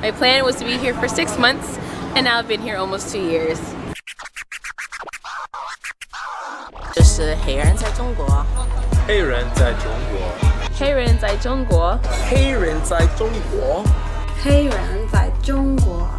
My plan was to be here for 6 months, and now I've been here almost 2 years. 就是黑人在中国。黑人在中国。黑人在中国。黑人在中国。黑人在中国。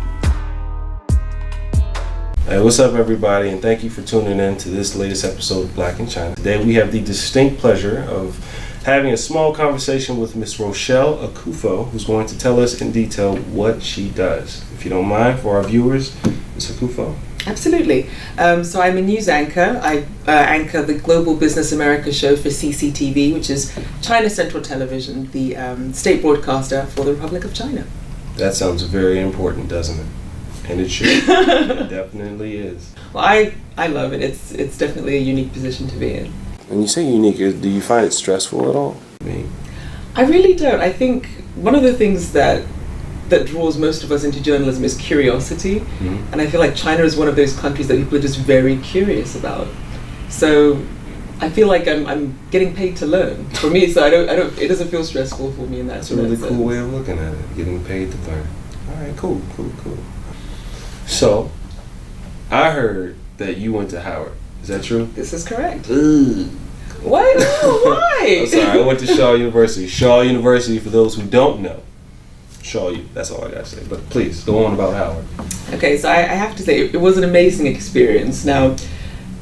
Hey, what's up, everybody, and thank you for tuning in to this latest episode of Black in China. Today we have the distinct pleasure of having a small conversation with Miss Rachelle Akuffo, who's going to tell us in detail what she does. If you don't mind, for our viewers, Ms. Akuffo. Absolutely. So I'm a news anchor. I anchor the Global Business America show for CCTV, which is China Central Television, the state broadcaster for the Republic of China. That sounds very important, doesn't it? And it should. It definitely is. Well, I love it. It's definitely a unique position to be in. When you say unique, do you find it stressful at all? I really don't. I think one of the things that draws most of us into journalism is curiosity, and I feel like China is one of those countries that people are just very curious about. So I feel like I'm getting paid to learn. For me, so I don't. It doesn't feel stressful for me in that. That's a really cool way of looking at it. Getting paid to learn. All right, cool. So, I heard that you went to Howard. Is that true? This is correct. Ooh. Why? No, why? I'm sorry, I went to Shaw University. Shaw University, for those who don't know. Shaw U, that's all I gotta say. But please, go on about Howard. Okay, so I have to say, it was an amazing experience. Now,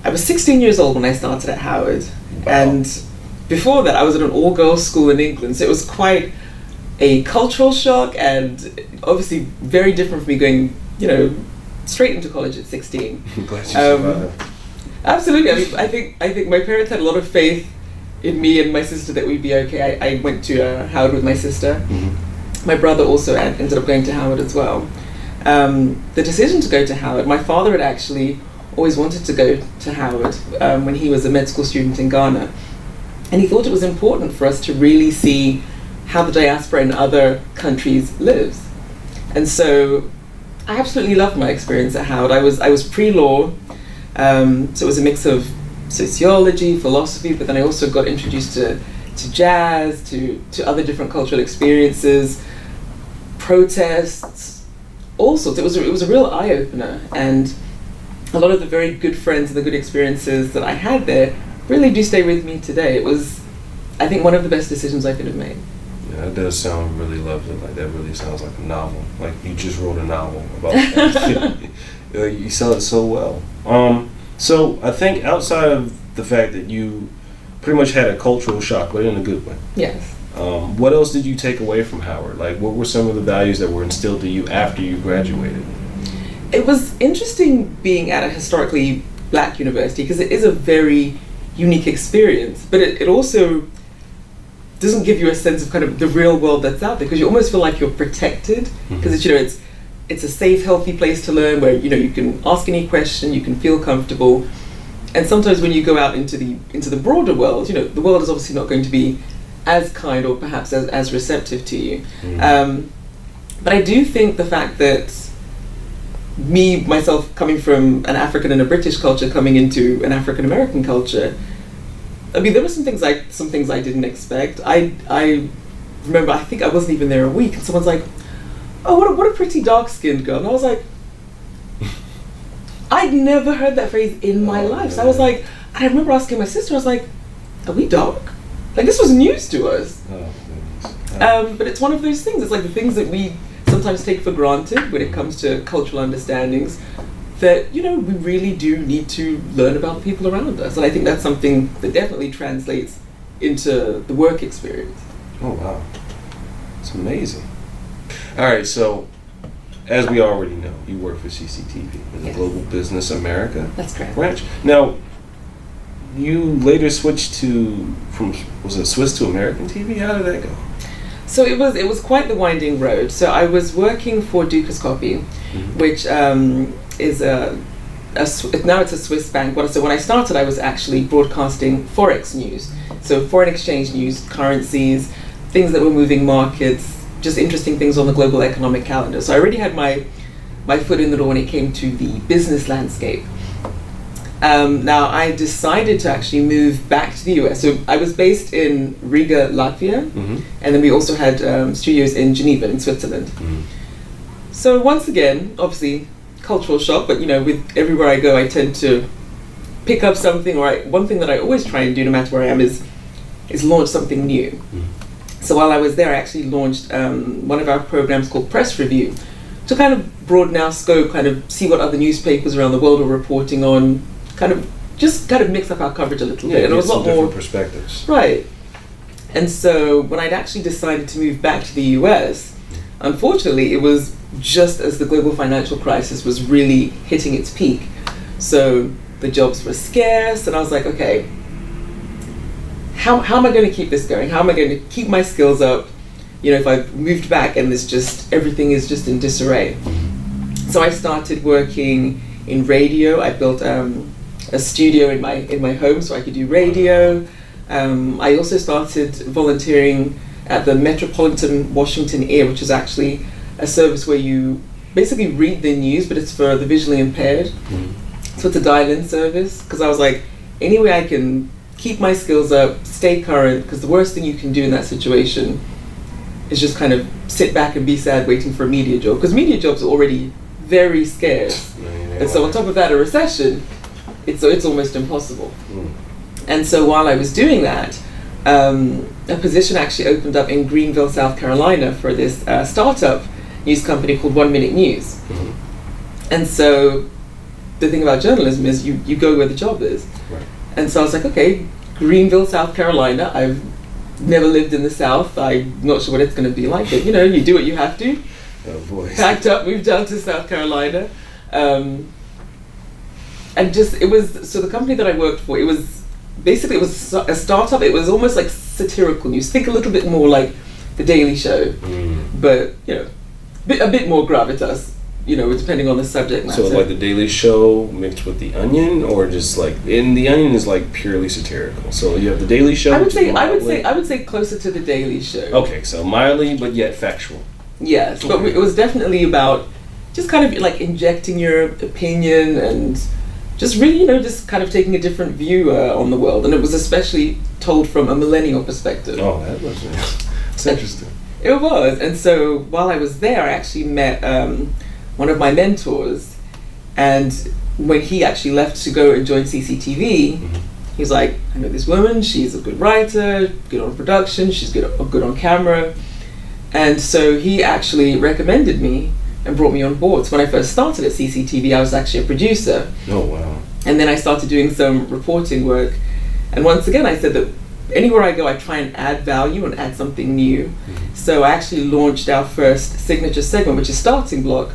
I was 16 years old when I started at Howard. Wow. And before that, I was at an all-girls school in England. So it was quite a cultural shock and obviously very different from me going, straight into college at 16. I'm glad you survived. Absolutely. I mean, I think my parents had a lot of faith in me and my sister that we'd be okay. I went to Howard with my sister. Mm-hmm. My brother also ended up going to Howard as well. The decision to go to Howard, my father had actually always wanted to go to Howard when he was a med school student in Ghana. And he thought it was important for us to really see how the diaspora in other countries lives. And so I absolutely loved my experience at Howard. I was pre-law, so it was a mix of sociology, philosophy, but then I also got introduced to jazz, to other different cultural experiences, protests, all sorts. It was a real eye-opener, and a lot of the very good friends and the good experiences that I had there really do stay with me today. It was, I think, one of the best decisions I could have made. Yeah, that does sound really lovely. Like, that really sounds like a novel. Like, you just wrote a novel about that. You sell it so well. So I think outside of the fact that you pretty much had a cultural shock, but in a good way. Yes. What else did you take away from Howard? Like, what were some of the values that were instilled to you after you graduated? It was interesting being at a historically black university because it is a very unique experience, but it also doesn't give you a sense of kind of the real world that's out there, because you almost feel like you're protected because it's a safe, healthy place to learn where you can ask any question, you can feel comfortable. And sometimes when you go out into the broader world, the world is obviously not going to be as kind or perhaps as receptive to you. But I do think the fact that myself coming from an African and a British culture coming into an African American culture, I mean, there were some things I didn't expect. I remember, I think I wasn't even there a week, and someone's like, "Oh, what a pretty dark-skinned girl," and I was like, I'd never heard that phrase in my life. So I was like, and I remember asking my sister, I was like, "Are we dark? Like, this was news to us." But it's one of those things. It's like the things that we sometimes take for granted when it comes to cultural understandings, that we really do need to learn about the people around us. And I think that's something that definitely translates into the work experience. Oh wow, it's amazing. All right, so as we already know, you work for CCTV in the Global Business America. That's correct. Branch. Now, you later switched from Swiss to American TV? How did that go? So it was quite the winding road. So I was working for Dukas Copy, which is now it's a Swiss bank. So when I started, I was actually broadcasting Forex news. So foreign exchange news, currencies, things that were moving markets, just interesting things on the global economic calendar. So I already had my foot in the door when it came to the business landscape. Now I decided to actually move back to the US. So I was based in Riga, Latvia, and then we also had studios in Geneva in Switzerland. So once again, obviously, cultural shock, but with everywhere I go, I tend to pick up something, one thing that I always try and do no matter where I am is launch something new. So while I was there, I actually launched one of our programs called Press Review to kind of broaden our scope, kind of see what other newspapers around the world are reporting on, kind of mix up our coverage a little bit. And it was a lot more perspectives. Right. And so when I'd actually decided to move back to the US, unfortunately, it was just as the global financial crisis was really hitting its peak. So the jobs were scarce, and I was like, okay, how am I going to keep this going? How am I going to keep my skills up? If I've moved back and everything is just in disarray. So I started working in radio. I built a studio in my home so I could do radio. I also started volunteering at the Metropolitan Washington Ear, which is actually a service where you basically read the news, but it's for the visually impaired. So it's a dial-in service, because I was like, any way I can keep my skills up, stay current, because the worst thing you can do in that situation is just kind of sit back and be sad waiting for a media job, because media jobs are already very scarce. And so on top of that, a recession, it's almost impossible. And so while I was doing that, a position actually opened up in Greenville, South Carolina for this startup news company called 1 Minute News. And so the thing about journalism is you go where the job is. Right. And so I was like, okay, Greenville, South Carolina. I've never lived in the South. I'm not sure what it's going to be like, but you do what you have to. Oh boy. Packed up, moved down to South Carolina. And so the company that I worked for, it was a startup. It was almost like satirical news. Think a little bit more like The Daily Show, but a bit more gravitas, depending on the subject matter. So like The Daily Show mixed with The Onion, or just like, and The Onion is like purely satirical. So you have The Daily Show. I would say closer to The Daily Show. Okay, so mildly but yet factual. Yes, but it was definitely about just kind of like injecting your opinion and just really, just kind of taking a different view on the world. And it was especially told from a millennial perspective. Oh, that's interesting. It was. And so while I was there, I actually met one of my mentors. And when he actually left to go and join CCTV, he was like, I know this woman, she's a good writer, good on production, she's good on camera. And so he actually recommended me and brought me on board. So when I first started at CCTV, I was actually a producer. Oh, wow. And then I started doing some reporting work. And once again, I said that anywhere I go, I try and add value and add something new. So I actually launched our first signature segment, which is Starting Block,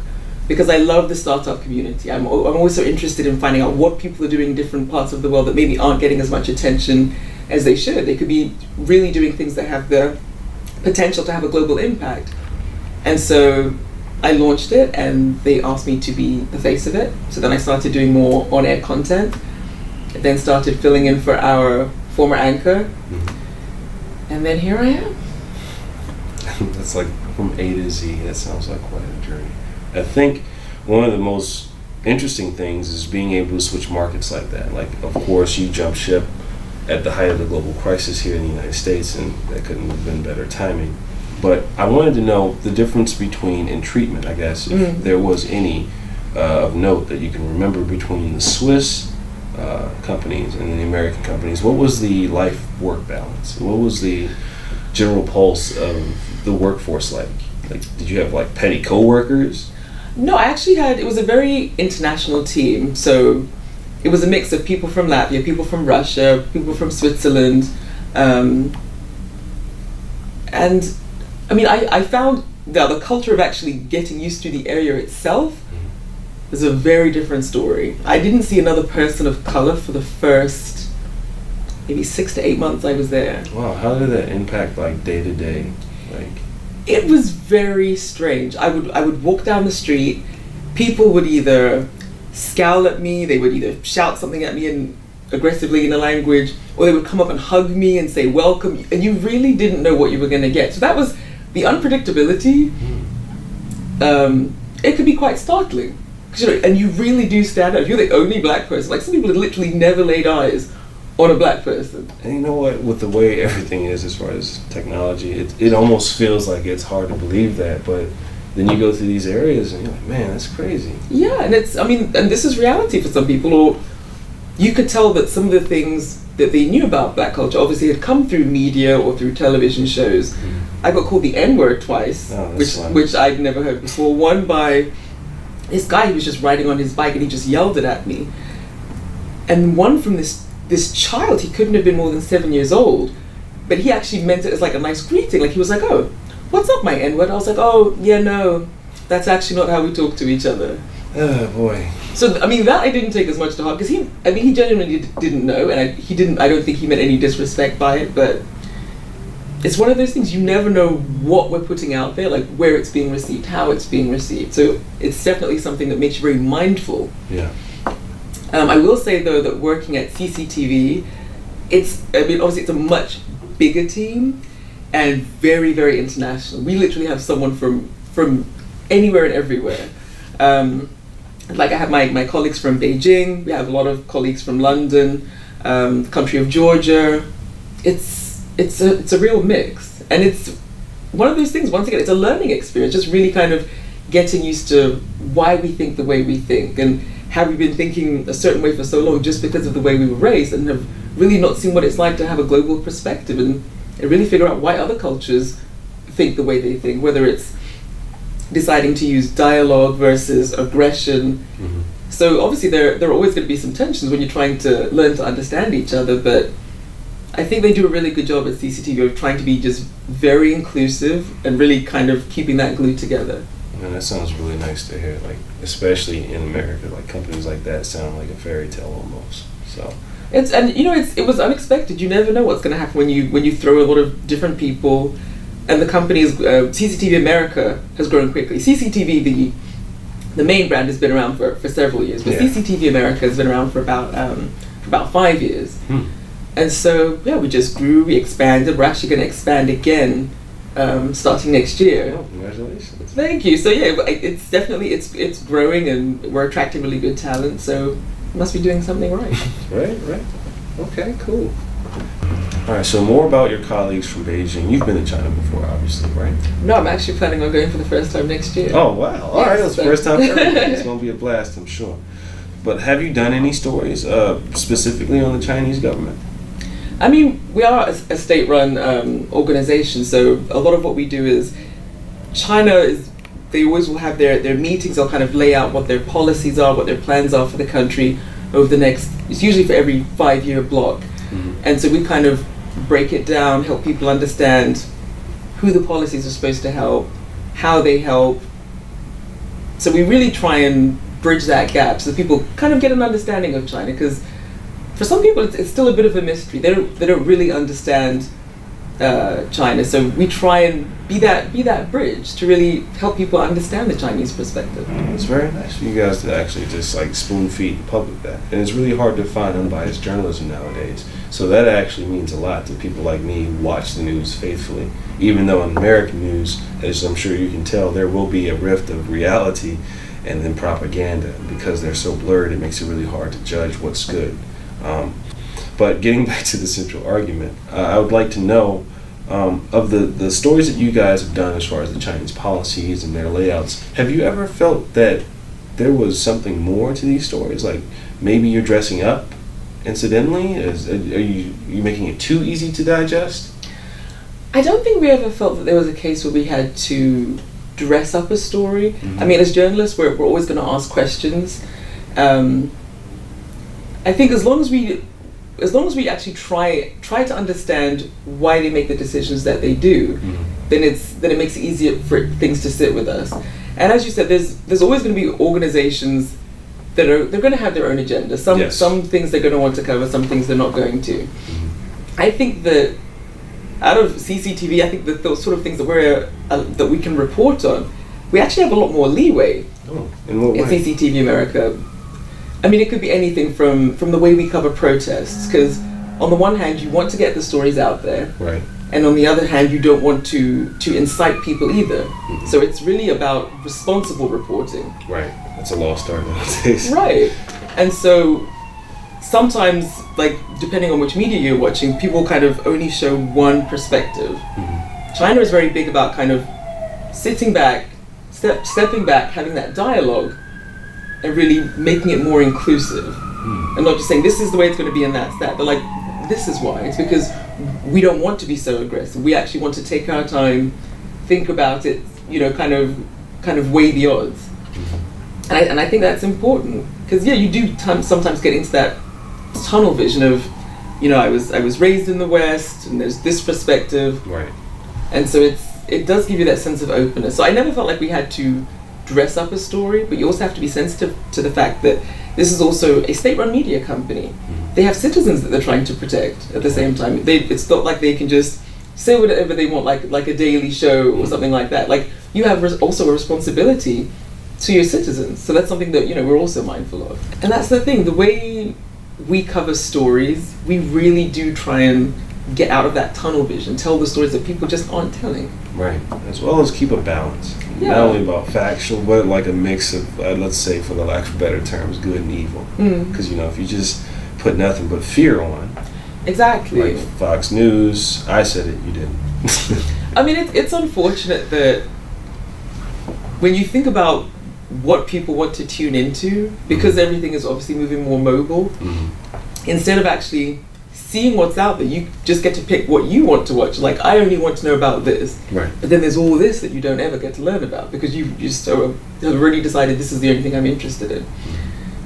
because I love the startup community. I'm also interested in finding out what people are doing in different parts of the world that maybe aren't getting as much attention as they should. They could be really doing things that have the potential to have a global impact. And so I launched it, and they asked me to be the face of it. So then I started doing more on-air content, and then started filling in for our former anchor, and then here I am. That's like from A to Z. That sounds like quite a journey. I think one of the most interesting things is being able to switch markets like that. Like, of course, you jumped ship at the height of the global crisis here in the United States, and that couldn't have been better timing. But I wanted to know the difference between, in treatment, I guess, if there was any of note that you can remember between the Swiss companies and the American companies. What was the life-work balance? What was the general pulse of the workforce like? Like, did you have like petty co-workers? No, I actually had, it was a very international team. So it was a mix of people from Latvia, people from Russia, people from Switzerland. And I mean, I found that the culture of actually getting used to the area itself was a very different story. I didn't see another person of color for the first maybe 6 to 8 months I was there. Wow, how did that impact like day to day? Like, it was very strange. I would walk down the street, people would either scowl at me, they would either shout something at me aggressively in a language, or they would come up and hug me and say welcome, and you really didn't know what you were going to get. So that was the unpredictability. It could be quite startling, and you really do stand out. If you're the only black person, like some people had literally never laid eyes on a black person. And you know what, with the way everything is as far as technology, it almost feels like it's hard to believe that, but then you go through these areas and you're like, man, that's crazy. Yeah, and and this is reality for some people, or you could tell that some of the things that they knew about black culture obviously had come through media or through television shows. I got called the N-word twice, which I'd never heard before. One by this guy who was just riding on his bike and he just yelled it at me. And one from this child, he couldn't have been more than 7 years old, but he actually meant it as like a nice greeting. Like he was like, "Oh, what's up, my N-word?" I was like, "Oh, yeah, no, that's actually not how we talk to each other." Oh boy. So that I didn't take as much to heart, because he genuinely didn't know, and I don't think he meant any disrespect by it, but it's one of those things, you never know what we're putting out there, like where it's being received, how it's being received. So it's definitely something that makes you very mindful. Yeah. I will say though that working at CCTV, obviously it's a much bigger team and very, very international. We literally have someone from anywhere and everywhere. Like I have my colleagues from Beijing, we have a lot of colleagues from London, the country of Georgia. It's a real mix, and it's one of those things, once again, it's a learning experience, just really kind of getting used to why we think the way we think, and have we been thinking a certain way for so long just because of the way we were raised, and have really not seen what it's like to have a global perspective and really figure out why other cultures think the way they think, whether it's deciding to use dialogue versus aggression. So obviously there are always going to be some tensions when you're trying to learn to understand each other, but I think they do a really good job at CCTV of trying to be just very inclusive and really kind of keeping that glue together. Man, that sounds really nice to hear, like especially in America, like companies like that sound like a fairy tale almost. So it was unexpected. You never know what's going to happen when you throw a lot of different people. And the company is CCTV America has grown quickly. CCTV, the main brand, has been around for several years, but CCTV America has been around for about 5 years. And so we just grew, we expanded. We're actually going to expand again starting next year. Oh, congratulations! Thank you. So it's definitely it's growing, and we're attracting really good talent. So we must be doing something right. Right. Okay, cool. All right, so more about your colleagues from Beijing. You've been to China before, obviously, right? No, I'm actually planning on going for the first time next year. Oh, wow. All right, that's the first time for everybody. It's going to be a blast, I'm sure. But have you done any stories specifically on the Chinese government? I mean, we are a state-run organization, so a lot of what we do is they always will have their meetings. They'll kind of lay out what their policies are, what their plans are for the country over the next, it's usually for every 5-year block. And so we kind of break it down, help people understand who the policies are supposed to help, how they help. So we really try and bridge that gap so that people kind of get an understanding of China, because for some people it's still a bit of a mystery. They don't really understand China. So we try and be that bridge to really help people understand the Chinese perspective. It's very nice for you guys to actually just like spoon feed the public that. And it's really hard to find unbiased journalism nowadays. So that actually means a lot to people like me who watch the news faithfully. Even though in American news, as I'm sure you can tell, there will be a rift of reality and then propaganda. Because they're so blurred, it makes it really hard to judge what's good. But getting back to the central argument, I would like to know, of the stories that you guys have done as far as the Chinese policies and their layouts, have you ever felt that there was something more to these stories? Like maybe you're dressing up incidentally? Are you making it too easy to digest? I don't think we ever felt that there was a case where we had to dress up a story. I mean, as journalists, we're always going to ask questions. I think as long as we actually try to understand why they make the decisions that they do, then it makes it easier for things to sit with us. And as you said, there's always going to be organizations they're going to have their own agenda. Some things they're going to want to cover, some things they're not going to. I think that out of CCTV, I think that those sort of things that we can report on, we actually have a lot more leeway in what way? In CCTV America. I mean, it could be anything from the way we cover protests, because on the one hand, you want to get the stories out there, right, and on the other hand, you don't want to incite people either. So it's really about responsible reporting. Right, that's a lost art nowadays. Right, and so sometimes, like depending on which media you're watching, people kind of only show one perspective. China is very big about kind of sitting back, stepping back, having that dialogue, and really making it more inclusive, and not just saying this is the way it's going to be and that's that, but like this is why. It's because we don't want to be so aggressive. We actually want to take our time, think about it, you know, kind of weigh the odds. And I think that's important because you do sometimes get into that tunnel vision of, you know, I was raised in the West and there's this perspective, right? And so it does give you that sense of openness. So I never felt like we had to dress up a story, but you also have to be sensitive to the fact that this is also a state-run media company. They have citizens that they're trying to protect at the same time. It's not like they can just say whatever they want, like a daily show or something like that. Like, you have also a responsibility to your citizens. So that's something that, you know, we're also mindful of. And that's the thing, the way we cover stories, we really do try and get out of that tunnel vision, tell the stories that people just aren't telling. Right, as well as keep a balance. Yeah. Not only about factual, but like a mix of, let's say, for the lack of better terms, good and evil. Because, you know, if you just put nothing but fear on, exactly, like Fox News, I said it, you didn't. I mean, it's unfortunate that when you think about what people want to tune into, because everything is obviously moving more mobile, instead of actually seeing what's out there, you just get to pick what you want to watch. Like, I only want to know about this, right? But then there's all this that you don't ever get to learn about because you just have already decided this is the only thing I'm interested in.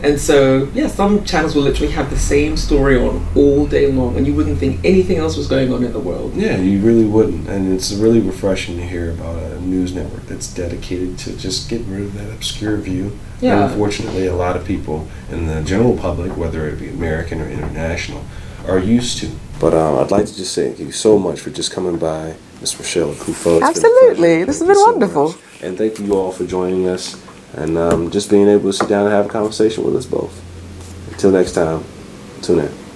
And so, yeah, some channels will literally have the same story on all day long, and you wouldn't think anything else was going on in the world. Yeah, you really wouldn't. And it's really refreshing to hear about a news network that's dedicated to just getting rid of that obscure view. Yeah. And unfortunately, a lot of people in the general public, whether it be American or international, are used to. But I'd like to just say thank you so much for just coming by, Ms. Rachelle Akuffo. Absolutely. This has been wonderful. And thank you all for joining us and just being able to sit down and have a conversation with us both. Until next time, tune in.